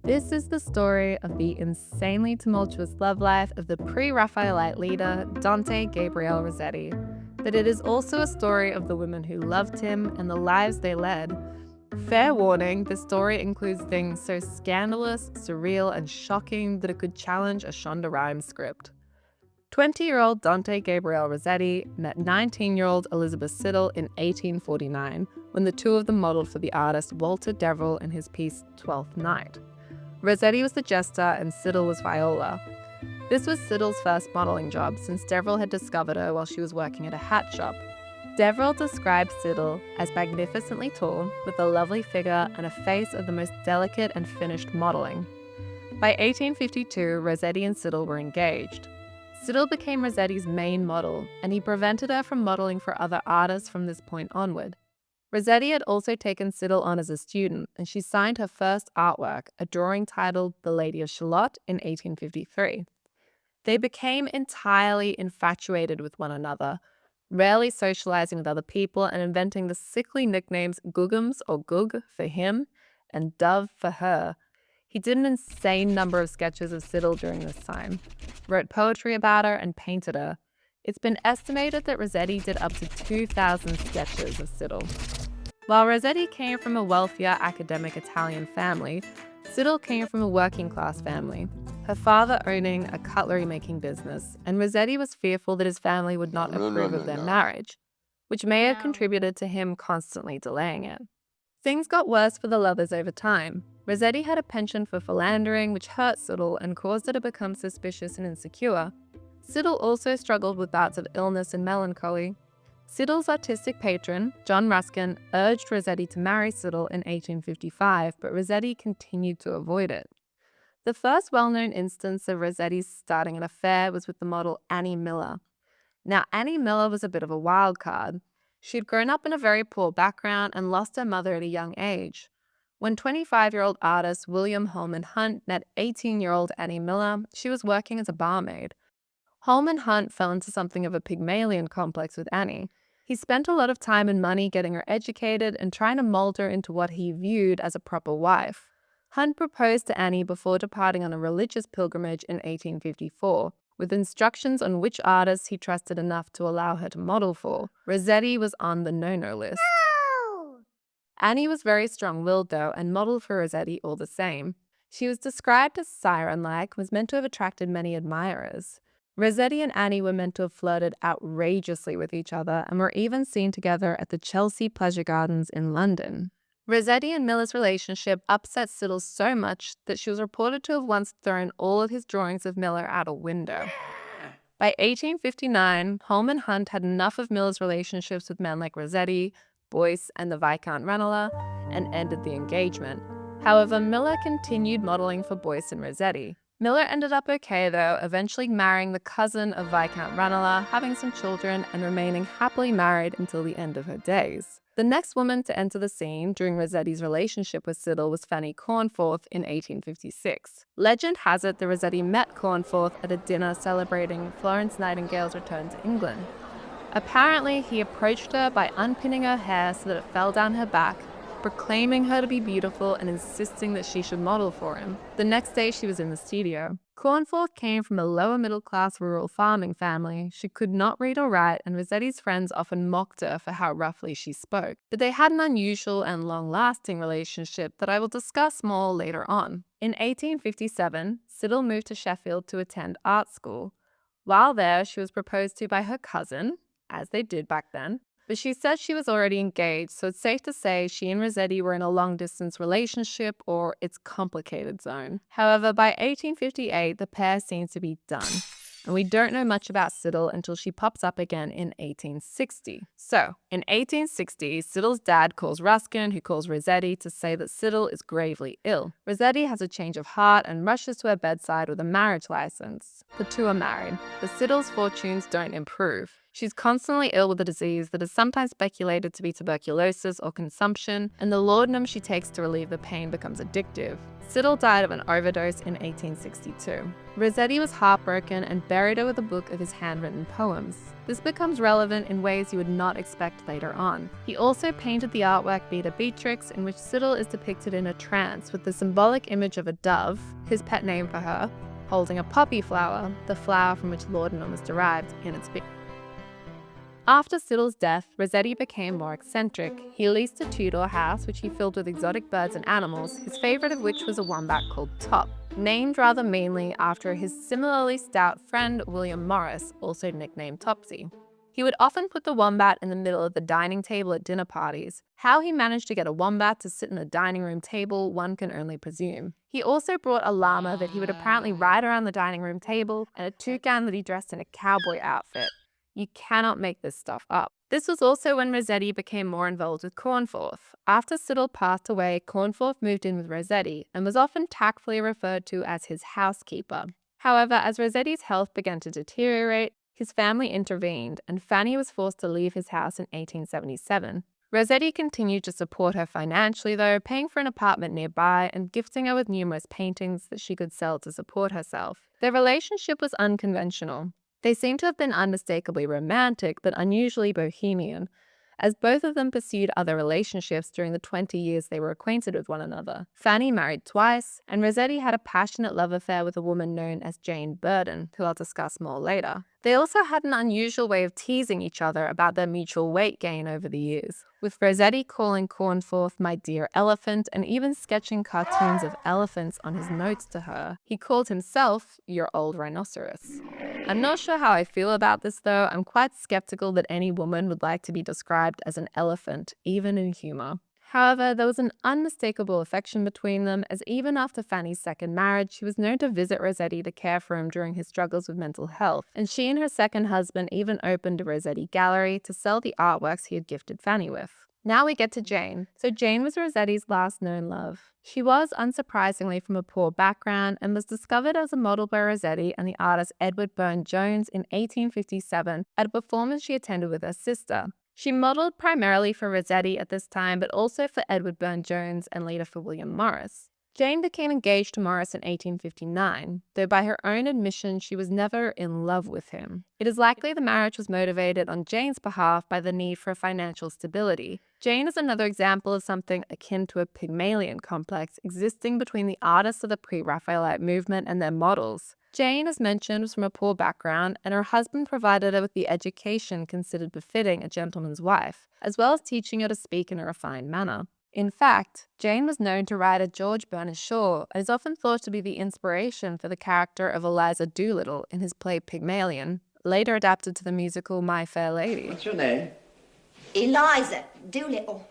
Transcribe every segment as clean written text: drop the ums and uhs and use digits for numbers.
This is the story of the insanely tumultuous love life of the pre-Raphaelite leader Dante Gabriel Rossetti. But it is also a story of the women who loved him and the lives they led. Fair warning, the story includes things so scandalous, surreal, and shocking that it could challenge a Shonda Rhimes script. 20-year-old Dante Gabriel Rossetti met 19-year-old Elizabeth Siddal in 1849 when the two of them modeled for the artist Walter Deverell in his piece Twelfth Night. Rosetti was the jester and Siddal was Viola. This was Siddal's first modelling job since Deverell had discovered her while she was working at a hat shop. Deverell described Siddal as magnificently tall, with a lovely figure and a face of the most delicate and finished modelling. By 1852, Rosetti and Siddal were engaged. Siddal became Rosetti's main model, and he prevented her from modelling for other artists from this point onward. Rosetti had also taken Siddal on as a student, and she signed her first artwork, a drawing titled The Lady of Shalott, in 1853. They became entirely infatuated with one another, rarely socializing with other people and inventing the sickly nicknames Guggums or Gug for him and Dove for her. He did an insane number of sketches of Siddal during this time, wrote poetry about her, and painted her. It's been estimated that Rosetti did up to 2,000 sketches of Siddal. While Rosetti came from a wealthier academic Italian family, Siddal came from a working-class family, her father owning a cutlery-making business, and Rosetti was fearful that his family would not approve of their marriage, which may have contributed to him constantly delaying it. Things got worse for the lovers over time. Rosetti had a penchant for philandering, which hurt Siddal and caused her to become suspicious and insecure. Siddal also struggled with bouts of illness and melancholy. Siddal's artistic patron, John Ruskin, urged Rosetti to marry Siddal in 1855, but Rosetti continued to avoid it. The first well-known instance of Rosetti's starting an affair was with the model Annie Miller. Now, Annie Miller was a bit of a wild card. She'd grown up in a very poor background and lost her mother at a young age. When 25-year-old artist William Holman Hunt met 18-year-old Annie Miller, she was working as a barmaid. Holman Hunt fell into something of a Pygmalion complex with Annie. He spent a lot of time and money getting her educated and trying to mold her into what he viewed as a proper wife. Hunt proposed to Annie before departing on a religious pilgrimage in 1854, with instructions on which artists he trusted enough to allow her to model for. Rosetti was on the no-no list. No! Annie was very strong-willed though, and modeled for Rosetti all the same. She was described as siren-like, was meant to have attracted many admirers. Rosetti and Annie were meant to have flirted outrageously with each other and were even seen together at the Chelsea Pleasure Gardens in London. Rosetti and Miller's relationship upset Siddal so much that she was reported to have once thrown all of his drawings of Miller out a window. By 1859, Holman Hunt had enough of Miller's relationships with men like Rosetti, Boyce, and the Viscount Ranelagh, and ended the engagement. However, Miller continued modeling for Boyce and Rosetti. Miller ended up okay though, eventually marrying the cousin of Viscount Ranelagh, having some children, and remaining happily married until the end of her days. The next woman to enter the scene during Rosetti's relationship with Siddal was Fanny Cornforth in 1856. Legend has it that Rosetti met Cornforth at a dinner celebrating Florence Nightingale's return to England. Apparently, he approached her by unpinning her hair so that it fell down her back, proclaiming her to be beautiful and insisting that she should model for him. The next day, she was in the studio. Cornforth came from a lower-middle-class rural farming family. She could not read or write, and Rosetti's friends often mocked her for how roughly she spoke. But they had an unusual and long-lasting relationship that I will discuss more later on. In 1857, Siddal moved to Sheffield to attend art school. While there, she was proposed to by her cousin, as they did back then, but she said she was already engaged, so it's safe to say she and Rosetti were in a long-distance relationship or its complicated zone. However, by 1858, the pair seems to be done, and we don't know much about Siddal until she pops up again in 1860. So, in 1860, Siddal's dad calls Ruskin, who calls Rosetti, to say that Siddal is gravely ill. Rosetti has a change of heart and rushes to her bedside with a marriage license. The two are married, but Siddal's fortunes don't improve. She's constantly ill with a disease that is sometimes speculated to be tuberculosis or consumption, and the laudanum she takes to relieve the pain becomes addictive. Siddal died of an overdose in 1862. Rossetti was heartbroken and buried her with a book of his handwritten poems. This becomes relevant in ways you would not expect later on. He also painted the artwork Beta Beatrix, in which Siddal is depicted in a trance with the symbolic image of a dove, his pet name for her, holding a poppy flower, the flower from which laudanum is derived, in its beak. After Siddal's death, Rossetti became more eccentric. He leased a two-door house which he filled with exotic birds and animals, his favourite of which was a wombat called Top, named rather meanly after his similarly stout friend William Morris, also nicknamed Topsy. He would often put the wombat in the middle of the dining table at dinner parties. How he managed to get a wombat to sit in a dining room table, one can only presume. He also brought a llama that he would apparently ride around the dining room table, and a toucan that he dressed in a cowboy outfit. You cannot make this stuff up. This was also when Rosetti became more involved with Cornforth. After Siddal passed away, Cornforth moved in with Rosetti and was often tactfully referred to as his housekeeper. However, as Rosetti's health began to deteriorate, his family intervened, and Fanny was forced to leave his house in 1877. Rosetti continued to support her financially though, paying for an apartment nearby and gifting her with numerous paintings that she could sell to support herself. Their relationship was unconventional. They seem to have been unmistakably romantic, but unusually bohemian, as both of them pursued other relationships during the 20 years they were acquainted with one another. Fanny married twice, and Rosetti had a passionate love affair with a woman known as Jane Burden, who I'll discuss more later. They also had an unusual way of teasing each other about their mutual weight gain over the years, with Rosetti calling Cornforth "my dear elephant" and even sketching cartoons of elephants on his notes to her. He called himself "your old rhinoceros." I'm not sure how I feel about this though. I'm quite skeptical that any woman would like to be described as an elephant, even in humor. However, there was an unmistakable affection between them, as even after Fanny's second marriage, she was known to visit Rosetti to care for him during his struggles with mental health, and she and her second husband even opened a Rosetti gallery to sell the artworks he had gifted Fanny with. Now we get to Jane. So Jane was Rosetti's last known love. She was, unsurprisingly, from a poor background and was discovered as a model by Rosetti and the artist Edward Burne-Jones in 1857 at a performance she attended with her sister. She modeled primarily for Rosetti at this time, but also for Edward Burne-Jones and later for William Morris. Jane became engaged to Morris in 1859, though by her own admission she was never in love with him. It is likely the marriage was motivated on Jane's behalf by the need for financial stability. Jane is another example of something akin to a Pygmalion complex existing between the artists of the Pre-Raphaelite movement and their models. Jane, as mentioned, was from a poor background, and her husband provided her with the education considered befitting a gentleman's wife, as well as teaching her to speak in a refined manner. In fact, Jane was known to ride a George Bernard Shaw and is often thought to be the inspiration for the character of Eliza Doolittle in his play Pygmalion, later adapted to the musical My Fair Lady. What's your name? Eliza Doolittle.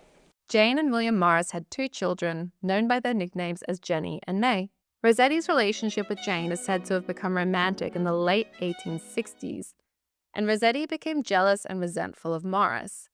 Jane and William Morris had two children, known by their nicknames as Jenny and May. Rosetti's relationship with Jane is said to have become romantic in the late 1860s, and Rosetti became jealous and resentful of Morris.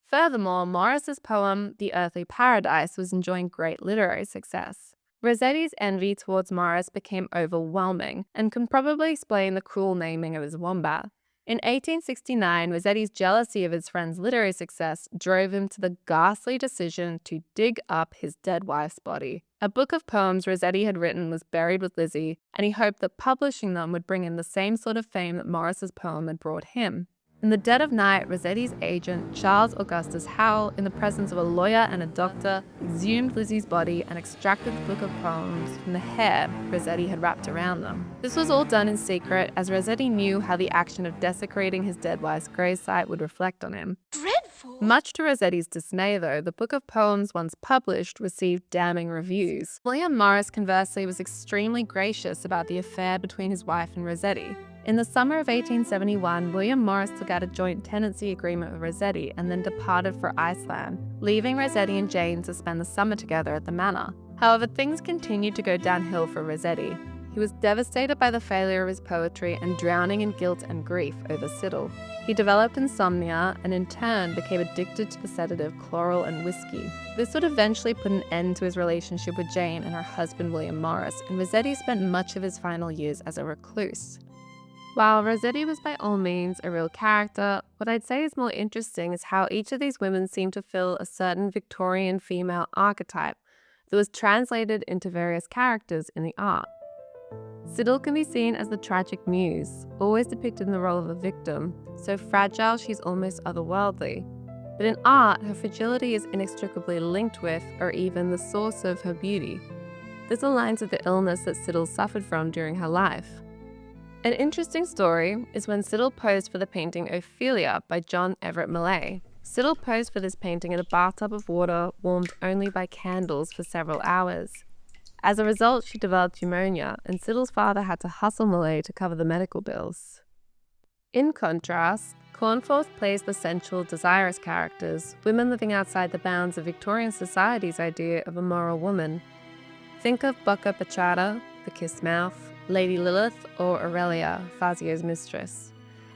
Furthermore, Morris's poem, The Earthly Paradise, was enjoying great literary success. Rosetti's envy towards Morris became overwhelming and can probably explain the cruel naming of his wombat. In 1869, Rosetti's jealousy of his friend's literary success drove him to the ghastly decision to dig up his dead wife's body. A book of poems Rosetti had written was buried with Lizzie, and he hoped that publishing them would bring him the same sort of fame that Morris's poem had brought him. In the dead of night, Rosetti's agent, Charles Augustus Howell, in the presence of a lawyer and a doctor, exhumed Lizzie's body and extracted the book of poems from the hair Rosetti had wrapped around them. This was all done in secret, as Rosetti knew how the action of desecrating his dead wife's gravesite would reflect on him. Dreadful. Much to Rosetti's dismay, though, the book of poems, once published, received damning reviews. William Morris, conversely, was extremely gracious about the affair between his wife and Rosetti. In the summer of 1871, William Morris took out a joint tenancy agreement with Rosetti and then departed for Iceland, leaving Rosetti and Jane to spend the summer together at the manor. However, things continued to go downhill for Rosetti. He was devastated by the failure of his poetry and drowning in guilt and grief over Siddal. He developed insomnia and in turn became addicted to the sedative chloral and whiskey. This would eventually put an end to his relationship with Jane and her husband William Morris, and Rosetti spent much of his final years as a recluse. While Rosetti was by all means a real character, what I'd say is more interesting is how each of these women seemed to fill a certain Victorian female archetype that was translated into various characters in the art. Siddal can be seen as the tragic muse, always depicted in the role of a victim, so fragile she's almost otherworldly. But in art, her fragility is inextricably linked with, or even the source of, her beauty. This aligns with the illness that Siddal suffered from during her life. An interesting story is when Siddal posed for the painting Ophelia by John Everett Millais. Siddal posed for this painting in a bathtub of water warmed only by candles for several hours. As a result, she developed pneumonia, and Siddal's father had to hustle Millais to cover the medical bills. In contrast, Cornforth plays the sensual, desirous characters, women living outside the bounds of Victorian society's idea of a moral woman. Think of Bocca Bacciata, the kiss mouth, Lady Lilith, or Aurelia, Fazio's mistress.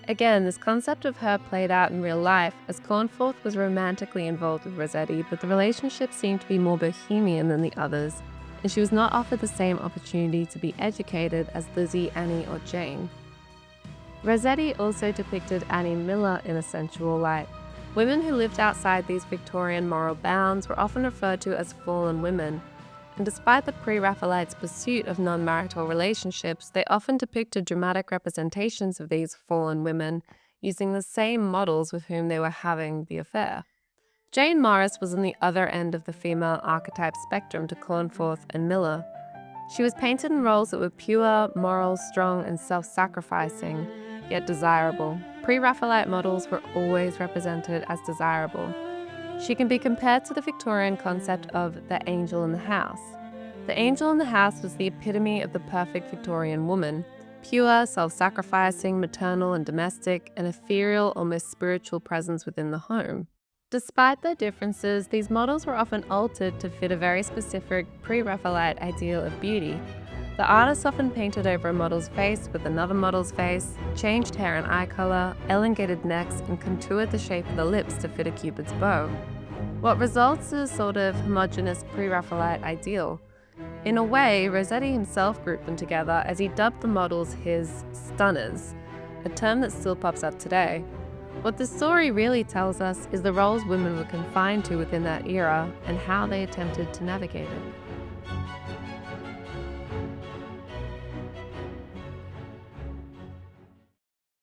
Again, this concept of her played out in real life, as Cornforth was romantically involved with Rosetti, but the relationship seemed to be more bohemian than the others, and she was not offered the same opportunity to be educated as Lizzie, Annie, or Jane. Rosetti also depicted Annie Miller in a sensual light. Women who lived outside these Victorian moral bounds were often referred to as fallen women, and despite the pre-Raphaelites' pursuit of non-marital relationships, they often depicted dramatic representations of these fallen women, using the same models with whom they were having the affair. Jane Morris was on the other end of the female archetype spectrum to Cornforth and Miller. She was painted in roles that were pure, moral, strong, and self-sacrificing, yet desirable. Pre-Raphaelite models were always represented as desirable. She can be compared to the Victorian concept of the angel in the house. The angel in the house was the epitome of the perfect Victorian woman, pure, self-sacrificing, maternal and domestic, an ethereal, almost spiritual presence within the home. Despite their differences, these models were often altered to fit a very specific pre-Raphaelite ideal of beauty. The artist often painted over a model's face with another model's face, changed hair and eye color, elongated necks, and contoured the shape of the lips to fit a cupid's bow. What results is a sort of homogeneous pre-Raphaelite ideal. In a way, Rosetti himself grouped them together as he dubbed the models his stunners, a term that still pops up today. What the story really tells us is the roles women were confined to within that era and how they attempted to navigate it.